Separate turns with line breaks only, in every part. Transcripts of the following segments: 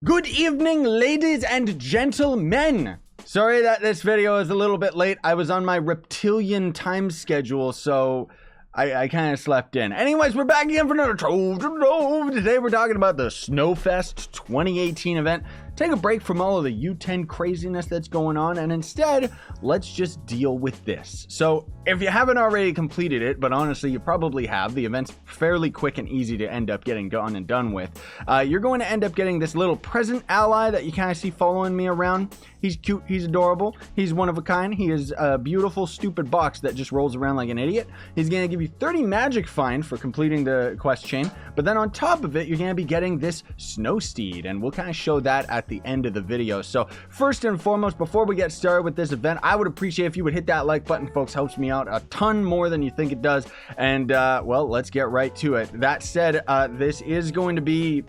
Good evening, ladies and gentlemen. Sorry that this video is a little bit late. I was on my reptilian time schedule, so I kind of slept in. Anyways, we're back again for another Trove. Today we're talking about the Snowfest 2018 event. Take a break from all of the U10 craziness that's going on, and instead, let's just deal with this. So, if you haven't already completed it, but honestly, you probably have, the event's fairly quick and easy to end up getting gone and done with. You're going to end up getting this little present ally that you kind of see following me around. He's cute, he's adorable, he's one of a kind. He is a beautiful, stupid box that just rolls around like an idiot. He's going to give you 30 magic fine for completing the quest chain, but then on top of it, you're going to be getting this snow steed, and we'll kind of show that at the end of the video. So first and foremost, before we get started with this event, I would appreciate if you would hit that like button, folks. Helps me out a ton more than you think it does. And well, let's get right to it. That said, this is going to be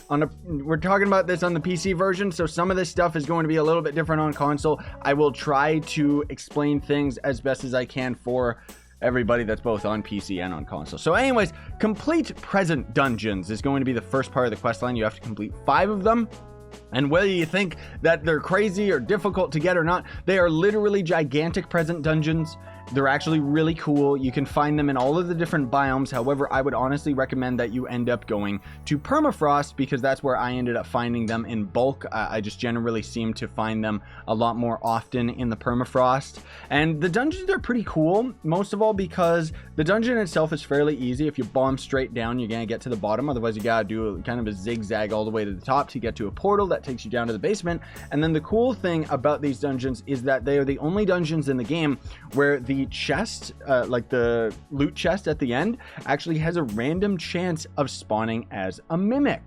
we're talking about this on the PC version, so some of this stuff is going to be a little bit different on console. I will try to explain things as best as I can for everybody that's both on PC and on console. So anyways, complete present dungeons is going to be the first part of the quest line. You have to complete 5 of them. And whether you think that they're crazy or difficult to get or not, they are literally gigantic present dungeons. They're actually really cool. You can find them in all of the different biomes. However, I would honestly recommend that you end up going to permafrost because that's where I ended up finding them in bulk. I just generally seem to find them a lot more often in the permafrost. And the dungeons are pretty cool, most of all because the dungeon itself is fairly easy. If you bomb straight down, you're going to get to the bottom. Otherwise, you got to do kind of a zigzag all the way to the top to get to a portal that takes you down to the basement. And then the cool thing about these dungeons is that they are the only dungeons in the game where the chest, like the loot chest at the end, actually has a random chance of spawning as a mimic.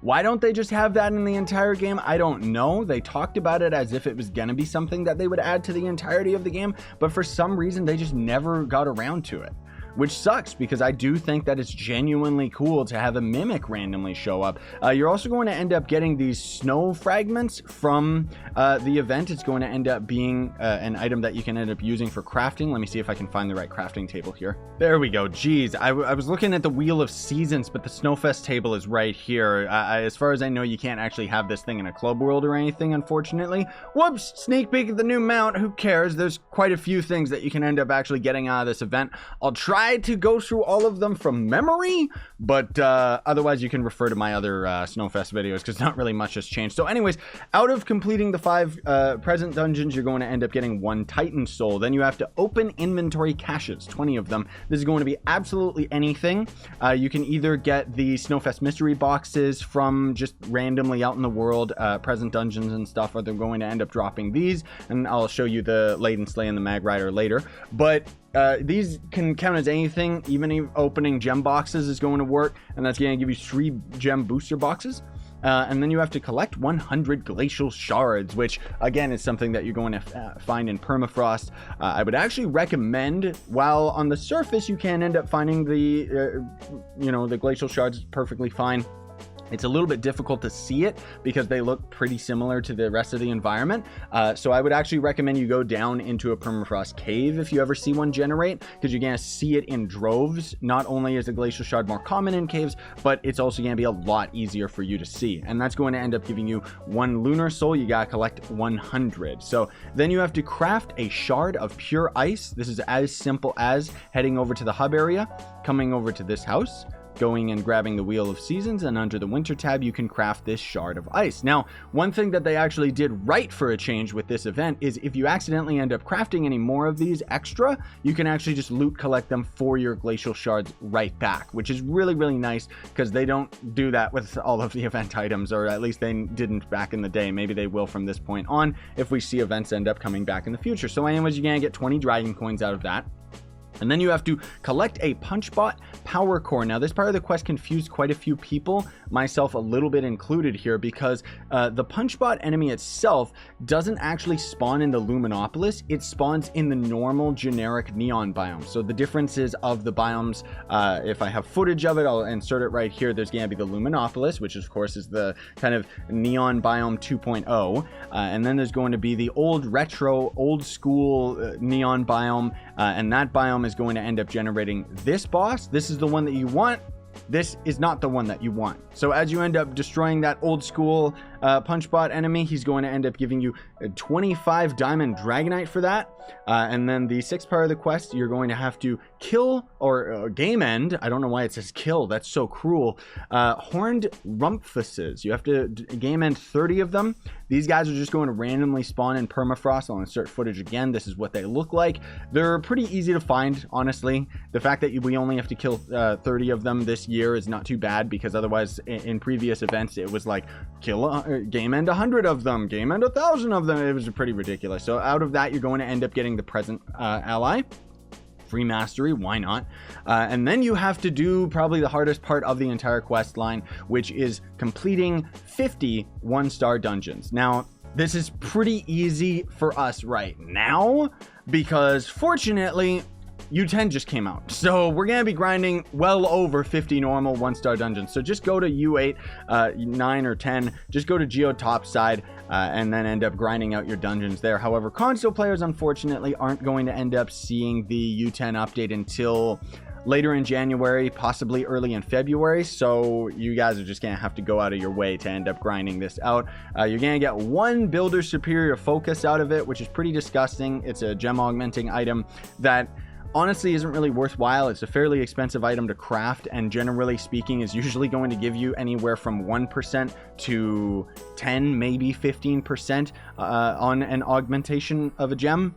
Why don't they just have that in the entire game? I don't know. They talked about it as if it was gonna be something that they would add to the entirety of the game, but for some reason they just never got around to it. Which sucks because I do think that it's genuinely cool to have a mimic randomly show up. You're also going to end up getting these snow fragments from the event. It's going to end up being an item that you can end up using for crafting. Let me see if I can find the right crafting table here. There we go. Geez, I was looking at the Wheel of Seasons, but the Snowfest table is right here. As far as I know, you can't actually have this thing in a club world or anything, unfortunately. Whoops, sneak peek at the new mount. Who cares? There's quite a few things that you can end up actually getting out of this event. I'll try to go through all of them from memory, but otherwise you can refer to my other Snowfest videos because not really much has changed. So anyways, out of completing the 5 present dungeons, you're going to end up getting 1 Titan Soul. Then you have to open inventory caches, 20 of them. This is going to be absolutely anything. You can either get the Snowfest mystery boxes from just randomly out in the world, present dungeons and stuff, or they're going to end up dropping these, and I'll show you the Laden Slay and the Mag Rider later. But these can count as anything. Even opening gem boxes is going to work, and that's going to give you 3 gem booster boxes. And then you have to collect 100 Glacial Shards, which again is something that you're going to find in permafrost. I would actually recommend, while on the surface you can end up finding the the Glacial Shards perfectly fine, it's a little bit difficult to see it because they look pretty similar to the rest of the environment. So I would actually recommend you go down into a permafrost cave if you ever see one generate, because you're going to see it in droves. Not only is the Glacial Shard more common in caves, but it's also going to be a lot easier for you to see. And that's going to end up giving you 1 Lunar Soul. You got to collect 100. So then you have to craft a shard of pure ice. This is as simple as heading over to the hub area, coming over to this house, going and grabbing the Wheel of Seasons, and under the Winter tab you can craft this shard of ice. Now, one thing that they actually did right for a change with this event is if you accidentally end up crafting any more of these extra, you can actually just loot collect them for your Glacial Shards right back, which is really, really nice because they don't do that with all of the event items, or at least they didn't back in the day. Maybe they will from this point on if we see events end up coming back in the future. So anyways, you're gonna get 20 dragon coins out of that. And then you have to collect a Punchbot Power Core. Now, this part of the quest confused quite a few people, myself a little bit included here, because the Punchbot enemy itself doesn't actually spawn in the Luminopolis. It spawns in the normal generic Neon biome. So the differences of the biomes, if I have footage of it, I'll insert it right here. There's going to be the Luminopolis, which of course is the kind of Neon biome 2.0. And then there's going to be the old retro, old school Neon biome. And that biome is going to end up generating this boss. This is the one that you want. this is not the one that you want. So as you end up destroying that old school punch bot enemy, he's going to end up giving you a 25 diamond dragonite for that. And then the 6th part of the quest, you're going to have to kill or game end. I don't know why it says kill. That's so cruel. Horned Rumpuses. You have to game end 30 of them. These guys are just going to randomly spawn in permafrost. I'll insert footage again. This is what they look like. They're pretty easy to find, honestly. The fact that we only have to kill 30 of them this year is not too bad, because otherwise in previous events it was like game end 100 of them, game end 1,000 of them. It was pretty ridiculous. So out of that, you're going to end up getting the present ally. Free mastery, why not? And then you have to do probably the hardest part of the entire quest line, which is completing 50 1-star dungeons. Now, this is pretty easy for us right now, because fortunately, U10 just came out. So we're going to be grinding well over 50 normal 1-star dungeons. So just go to U8, 9 or 10, just go to Geo Topside, and then end up grinding out your dungeons there. However, console players unfortunately aren't going to end up seeing the U10 update until later in January, possibly early in February. So you guys are just going to have to go out of your way to end up grinding this out. You're going to get 1 builder superior focus out of it, which is pretty disgusting. It's a gem augmenting item that honestly isn't really worthwhile. It's a fairly expensive item to craft, and generally speaking is usually going to give you anywhere from 1% to 10, maybe 15% on an augmentation of a gem.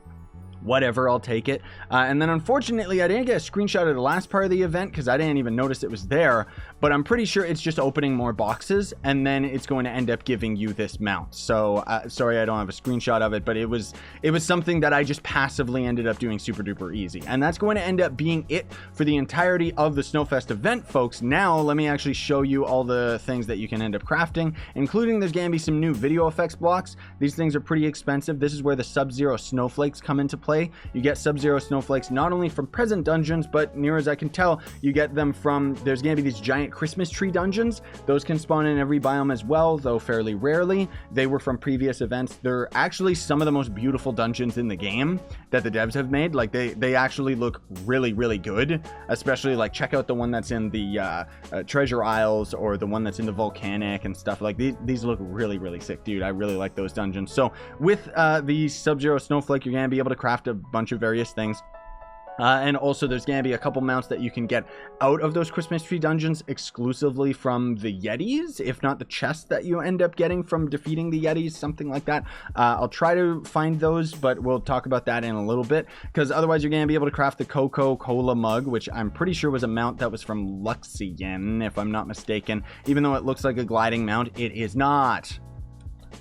Whatever, I'll take it. And then unfortunately, I didn't get a screenshot of the last part of the event because I didn't even notice it was there, but I'm pretty sure it's just opening more boxes, and then it's going to end up giving you this mount. So sorry, I don't have a screenshot of it, but it was something that I just passively ended up doing super duper easy. And that's going to end up being it for the entirety of the Snowfest event, folks. Now, let me actually show you all the things that you can end up crafting, including there's going to be some new video effects blocks. These things are pretty expensive. This is where the Sub-Zero snowflakes come into play. You get Sub-Zero snowflakes not only from present dungeons, but near as I can tell, you get them from, there's going to be these giant Christmas tree dungeons. Those can spawn in every biome as well, though fairly rarely. They were from previous events. They're actually some of the most beautiful dungeons in the game that the devs have made. Like they actually look really, really good, especially like check out the one that's in the treasure isles, or the one that's in the volcanic and stuff. Like these look really, really sick, dude. I really like those dungeons. So with the Sub-Zero snowflake, you're going to be able to craft a bunch of various things. And also there's going to be a couple mounts that you can get out of those Christmas tree dungeons exclusively from the Yetis, if not the chests that you end up getting from defeating the Yetis, something like that. I'll try to find those, but we'll talk about that in a little bit, because otherwise you're going to be able to craft the Coca-Cola mug, which I'm pretty sure was a mount that was from Luxian, if I'm not mistaken. Even though it looks like a gliding mount, it is not.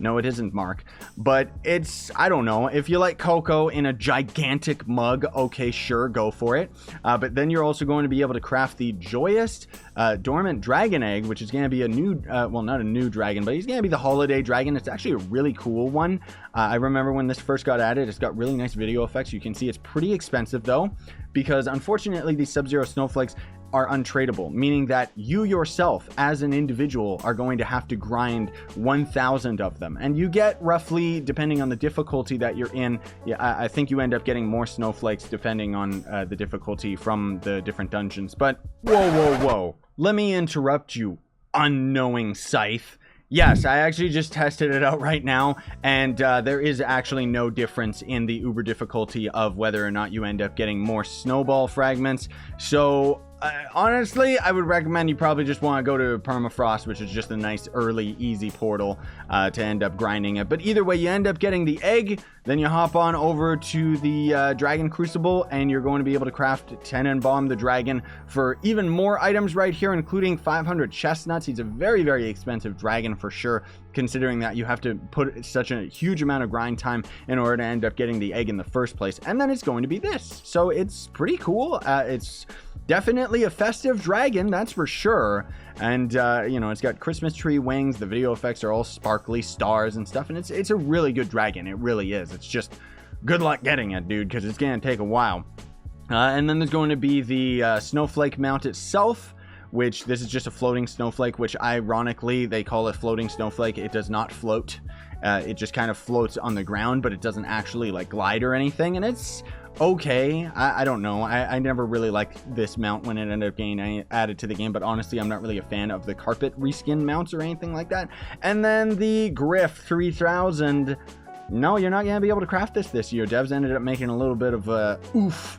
No, it isn't, Mark. But it's, I don't know, if you like cocoa in a gigantic mug, okay, sure, go for it. But then you're also going to be able to craft the Joyous Dormant Dragon Egg, which is going to be a new, well, not a new dragon, but he's going to be the holiday dragon. It's actually a really cool one. I remember when this first got added, it's got really nice video effects. You can see it's pretty expensive, though, because unfortunately, these Sub-Zero snowflakes are untradeable, meaning that you yourself as an individual are going to have to grind 1,000 of them, and you get roughly, depending on the difficulty that you're in, I think you end up getting more snowflakes depending on the difficulty from the different dungeons. But whoa, let me interrupt you, unknowing scythe. Yes, I actually just tested it out right now, and there is actually no difference in the uber difficulty of whether or not you end up getting more snowball fragments. So honestly, I would recommend you probably just want to go to permafrost, which is just a nice early easy portal to end up grinding it. But either way, you end up getting the egg, then you hop on over to the dragon crucible, and you're going to be able to craft 10 and bomb the dragon for even more items right here, including 500 chestnuts. He's a very, very expensive dragon for sure, considering that you have to put such a huge amount of grind time in order to end up getting the egg in the first place. And then it's going to be this, so it's pretty cool. It's definitely a festive dragon, that's for sure. And you know, it's got Christmas tree wings. The video effects are all sparkly stars and stuff, and it's a really good dragon. It really is. It's just good luck getting it, dude, because it's gonna take a while. And then there's going to be the snowflake mount itself, which this is just a floating snowflake, which ironically they call it floating snowflake. It does not float. It just kind of floats on the ground, but it doesn't actually like glide or anything, and it's okay. I don't know. I never really liked this mount when it ended up getting added to the game, but honestly, I'm not really a fan of the carpet reskin mounts or anything like that. And then the Griff 3000. No, you're not going to be able to craft this year. Devs ended up making a little bit of a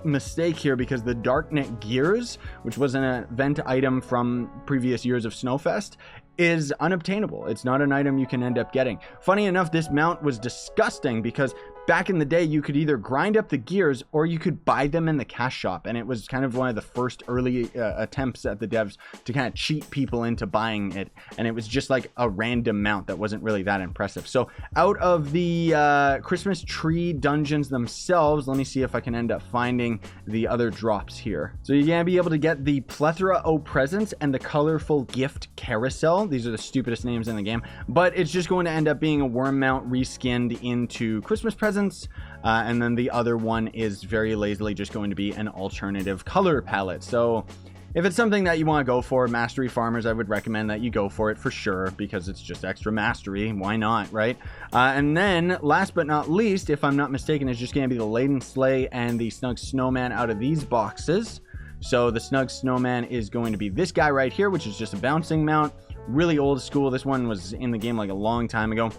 mistake here because the Darknet Gears, which was an event item from previous years of Snowfest, is unobtainable. It's not an item you can end up getting. Funny enough, this mount was disgusting because back in the day, you could either grind up the gears or you could buy them in the cash shop. And it was kind of one of the first early attempts at the devs to kind of cheat people into buying it. And it was just like a random mount that wasn't really that impressive. So out of the Christmas tree dungeons themselves, let me see if I can end up finding the other drops here. So you're going to be able to get the Plethora O Presents and the Colorful Gift Carousel. These are the stupidest names in the game, but it's just going to end up being a worm mount reskinned into Christmas presents. And then the other one is very lazily just going to be an alternative color palette. So if it's something that you want to go for, Mastery Farmers, I would recommend that you go for it for sure, because it's just extra mastery. Why not, right? And then last but not least, if I'm not mistaken, it's just going to be the Laden Sleigh and the Snug Snowman out of these boxes. So the Snug Snowman is going to be this guy right here, which is just a bouncing mount. Really old school. This one was in the game like a long time ago.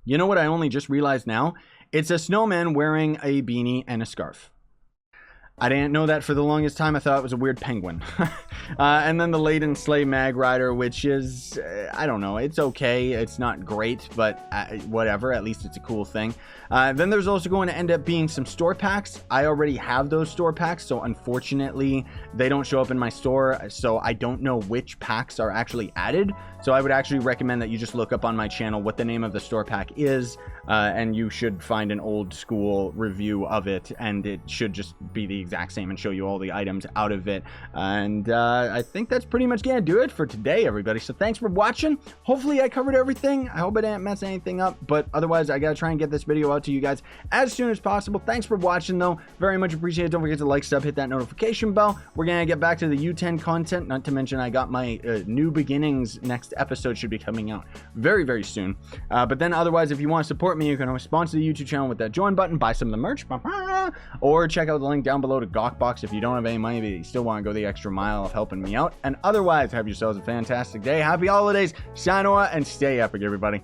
You know what I only just realized now? It's a snowman wearing a beanie and a scarf. I didn't know that for the longest time. I thought it was a weird penguin. And then the Laden Sleigh Mag Rider, which is, I don't know, it's okay. It's not great, but whatever. At least it's a cool thing. Then there's also going to end up being some store packs. I already have those store packs, so unfortunately, they don't show up in my store, so I don't know which packs are actually added. So I would actually recommend that you just look up on my channel what the name of the store pack is, and you should find an old school review of it, and it should just be the exact same and show you all the items out of it. And I think that's pretty much gonna do it for today, everybody. So thanks for watching. Hopefully I covered everything. I hope I didn't mess anything up, but otherwise I gotta try and get this video out to you guys as soon as possible. Thanks for watching though, very much appreciated. Don't forget to like, sub, hit that notification bell. We're gonna get back to the U10 content, not to mention I got my new beginnings. Next episode should be coming out very, very soon. But then otherwise, if you want to support me, you can always sponsor the YouTube channel with that join button, buy some of the merch, or check out the link down below to Gawkbox if you don't have any money but you still want to go the extra mile of helping me out. And otherwise, have yourselves a fantastic day. Happy holidays, Sanoa, and stay epic, everybody.